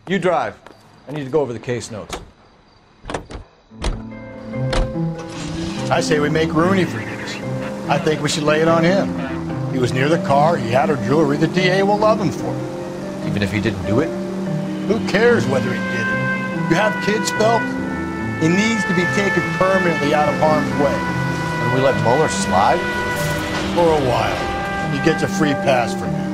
You drive. I need to go over the case notes. I say we make Rooney for this. I think we should lay it on him. He was near the car, he had her jewelry, the DA will love him for it. Even if he didn't do it? Who cares whether he did it? You have kids, Phelps? He needs to be taken permanently out of harm's way. And we let Mueller slide? For a while. He gets a free pass for now.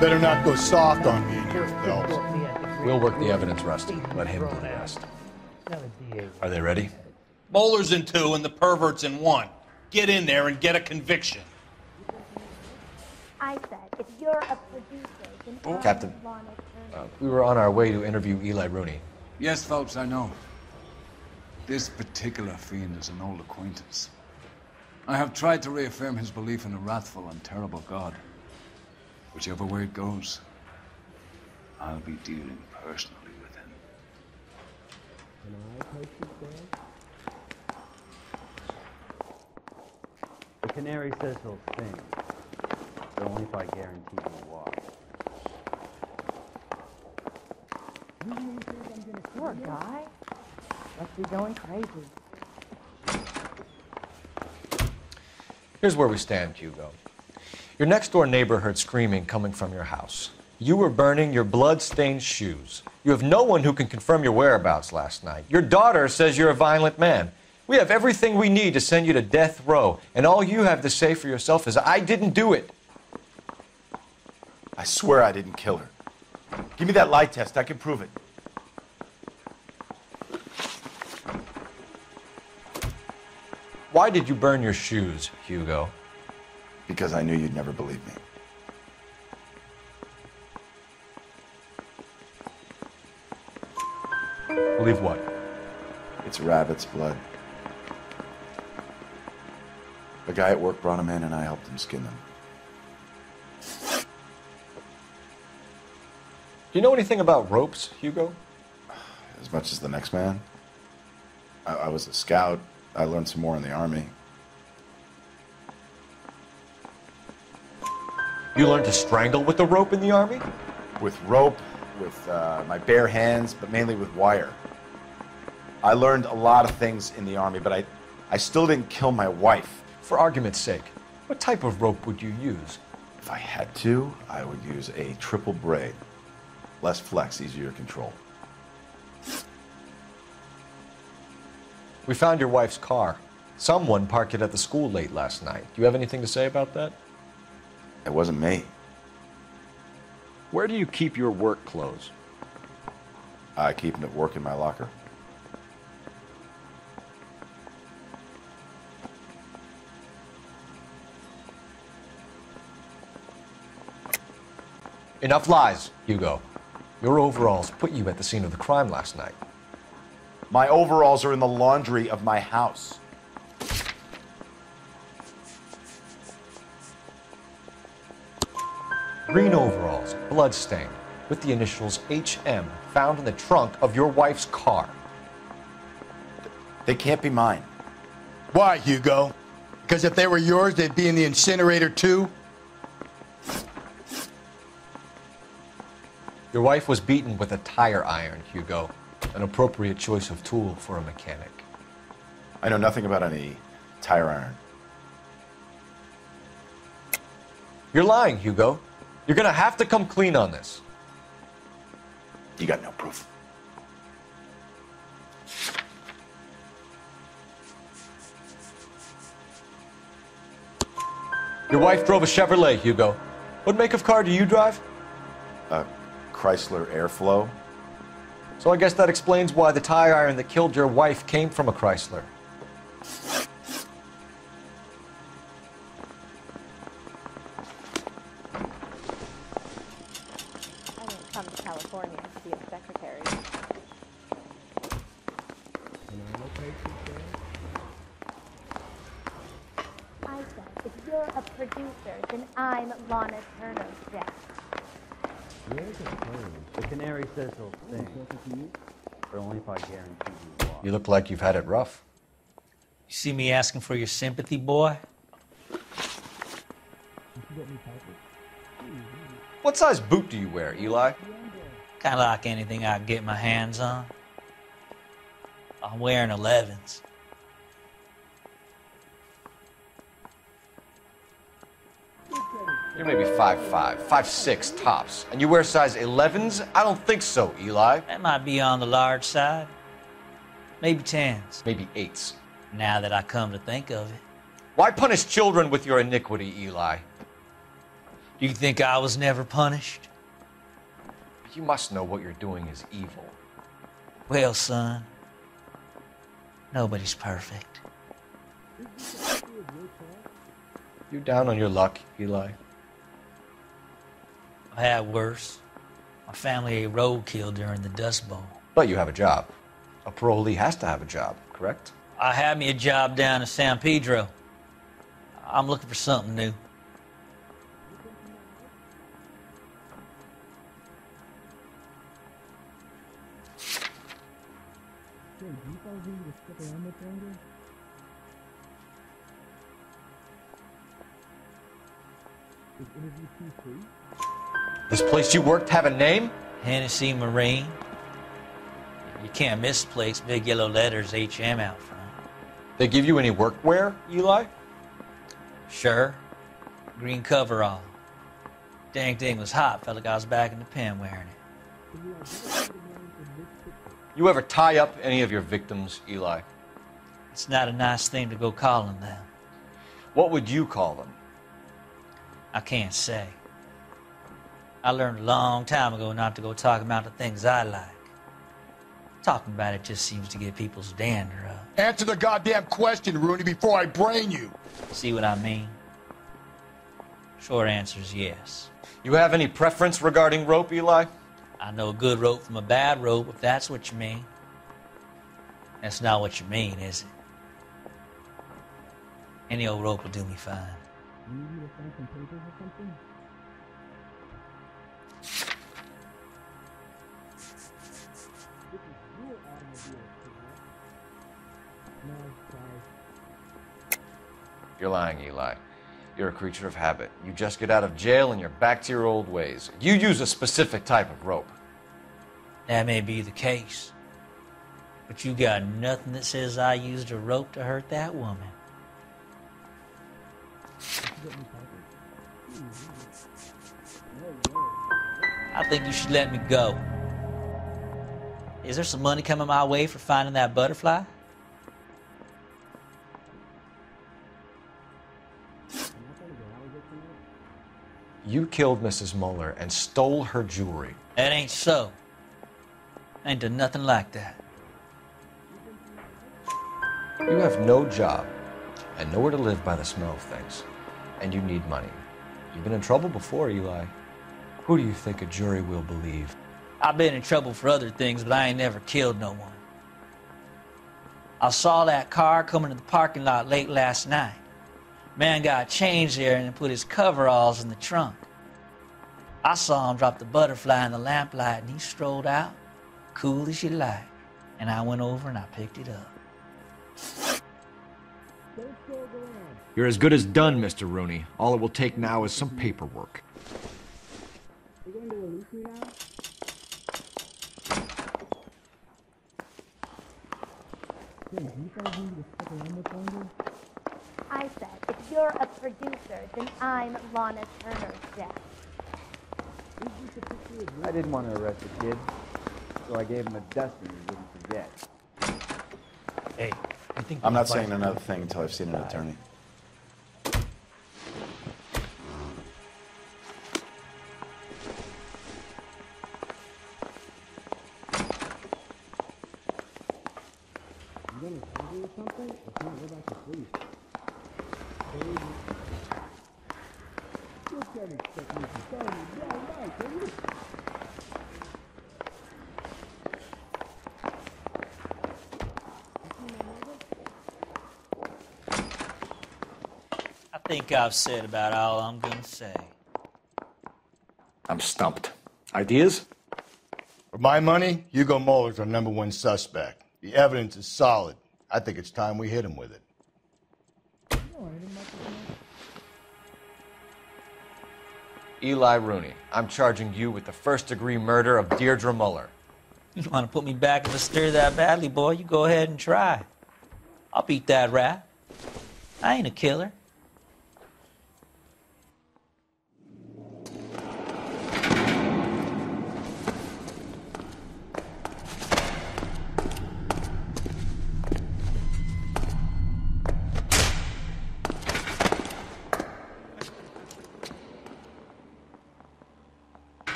Better not go soft on me in here, Phelps. We'll work the evidence, Rusty. Let him do the rest. Are they ready? Bowler's in 2 and the pervert's in 1. Get in there and get a conviction. I said, if you're a producer, then Captain, we were on our way to interview Eli Rooney. Yes, Phelps, I know. This particular fiend is an old acquaintance. I have tried to reaffirm his belief in a wrathful and terrible God. Whichever way it goes, I'll be dealing personally with him. The canary says he'll sing, but only if I guarantee he'll walk. Poor guy. Must be going crazy. Here's where we stand, Hugo. Your next-door neighbor heard screaming coming from your house. You were burning your blood-stained shoes. You have no one who can confirm your whereabouts last night. Your daughter says you're a violent man. We have everything we need to send you to death row, and all you have to say for yourself is, I didn't do it. I swear I didn't kill her. Give me that lie test. I can prove it. Why did you burn your shoes, Hugo? Because I knew you'd never believe me. Believe what? It's rabbit's blood. A guy at work brought them in and I helped him skin them. Do you know anything about ropes, Hugo? As much as the next man. I was a scout. I learned some more in the Army. You learned to strangle with the rope in the Army? With rope, with my bare hands, but mainly with wire. I learned a lot of things in the Army, but I still didn't kill my wife. For argument's sake, what type of rope would you use? If I had to, I would use a triple braid. Less flex, easier to control. We found your wife's car. Someone parked it at the school late last night. Do you have anything to say about that? It wasn't me. Where do you keep your work clothes? I keep them at work in my locker. Enough lies, Hugo. Your overalls put you at the scene of the crime last night. My overalls are in the laundry of my house. Green overalls, bloodstained, with the initials HM, found in the trunk of your wife's car. They can't be mine. Why, Hugo? Because if they were yours, they'd be in the incinerator too? Your wife was beaten with a tire iron, Hugo. An appropriate choice of tool for a mechanic. I know nothing about any tire iron. You're lying, Hugo. You're gonna have to come clean on this. You got no proof. Your wife drove a Chevrolet, Hugo. What make of car do you drive? A Chrysler Airflow. So I guess that explains why the tire iron that killed your wife came from a Chrysler. producers, and I'm Lana Turner Jack. The canary says he'll sing, but only if I guarantee you walk. You look like you've had it rough. You see me asking for your sympathy, boy? What size boot do you wear, Eli? Kind of like anything I can get my hands on. I'm wearing 11s. You're maybe 5'5", 5'6", tops. And you wear size 11s? I don't think so, Eli. That might be on the large side. Maybe 10s. Maybe 8s. Now that I come to think of it. Why punish children with your iniquity, Eli? Do you think I was never punished? You must know what you're doing is evil. Well, son, nobody's perfect. You down on your luck, Eli? I had worse. My family ate roadkill during the Dust Bowl. But you have a job. A parolee has to have a job, correct? I had me a job down in San Pedro. I'm looking for something new. This place you worked have a name? Hennessy Marine. You can't miss the place. Big yellow letters HM out front. They give you any workwear, Eli? Sure. Green coverall. Dang thing was hot. Felt like I was back in the pen wearing it. You ever tie up any of your victims, Eli? It's not a nice thing to go calling them. What would you call them? I can't say. I learned a long time ago not to go talking about the things I like. Talking about it just seems to get people's dander up. Answer the goddamn question, Rooney, before I brain you. See what I mean? Short answer is yes. You have any preference regarding rope, Eli? I know a good rope from a bad rope, if that's what you mean. That's not what you mean, is it? Any old rope will do me fine. You need me to sign some papers or something? This is your automobile, correct? No, sorry. You're lying, Eli. You're a creature of habit. You just get out of jail and you're back to your old ways. You use a specific type of rope. That may be the case. But you got nothing that says I used a rope to hurt that woman. I think you should let me go. Is there some money coming my way for finding that butterfly? You killed Mrs. Muller and stole her jewelry. That ain't so. I ain't done nothing like that. You have no job and nowhere to live by the smell of things. And you need money. You've been in trouble before, Eli. Who do you think a jury will believe? I've been in trouble for other things, but I ain't never killed no one. I saw that car coming to the parking lot late last night. Man got changed there and then put his coveralls in the trunk. I saw him drop the butterfly in the lamplight and he strolled out, cool as you like. And I went over and I picked it up. You're as good as done, Mr. Rooney. All it will take now is some paperwork. You're going to release me now? Hey, do you guys need me to stick around much longer? I said, if you're a producer, then I'm Lana Turner Jack. I didn't want to arrest the kid, so I gave him a dusting he wouldn't forget. Hey, I think I'm not saying another thing until I've seen an attorney. You gonna tell me or something? I can't go back to sleep. You can't expect me to tell you. Yeah, right, can you? think I've said about all I'm gonna say. I'm stumped. Ideas? For my money, Hugo Muller's our #1 suspect. The evidence is solid. I think it's time we hit him with it. Eli Rooney, I'm charging you with the first-degree murder of Deirdre Muller. You want to put me back in the stir that badly, boy? You go ahead and try. I'll beat that rap. I ain't a killer.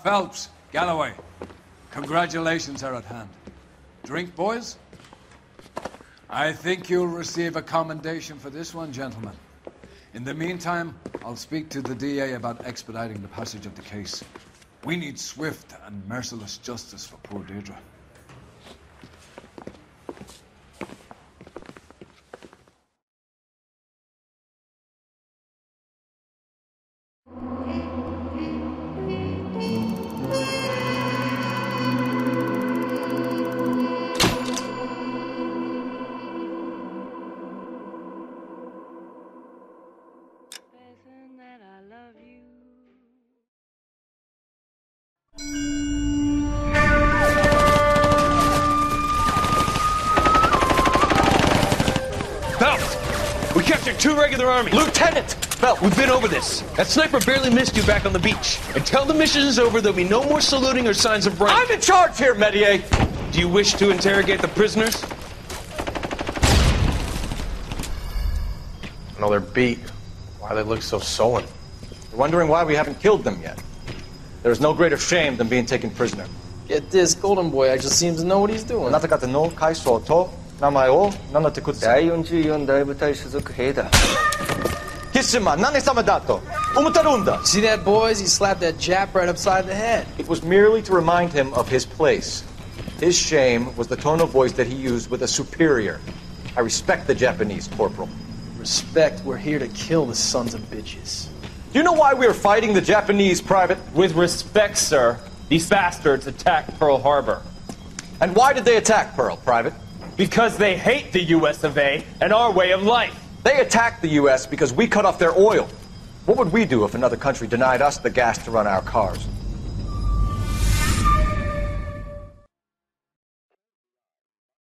Phelps, Galloway, congratulations are at hand. Drink, boys? I think you'll receive a commendation for this one, gentlemen. In the meantime, I'll speak to the DA about expediting the passage of the case. We need swift and merciless justice for poor Deirdre. We captured 2 regular army. Lieutenant! Phelps, we've been over this. That sniper barely missed you back on the beach. Until the mission is over, there'll be no more saluting or signs of rank. I'm in charge here, Medier! Do you wish to interrogate the prisoners? No, they're beat. Why they look so sullen? You're wondering why we haven't killed them yet. There is no greater shame than being taken prisoner. Get this, Golden Boy actually seems to know what he's doing. あなた方の階層と名前を名乗ってください。第44大部隊所属兵だ。貴様、何様だと思ってるんだ。See that, boys? He slapped that Jap right upside the head. It was merely to remind him of his place. His shame was the tone of voice that he used with a superior. I respect the Japanese, Corporal. Respect, we're here to kill the sons of bitches. Do you know why we are fighting the Japanese, Private? With respect, sir, these bastards attacked Pearl Harbor. And why did they attack Pearl, Private? Because they hate the US of A and our way of life. They attacked the U.S. because we cut off their oil. What would we do if another country denied us the gas to run our cars?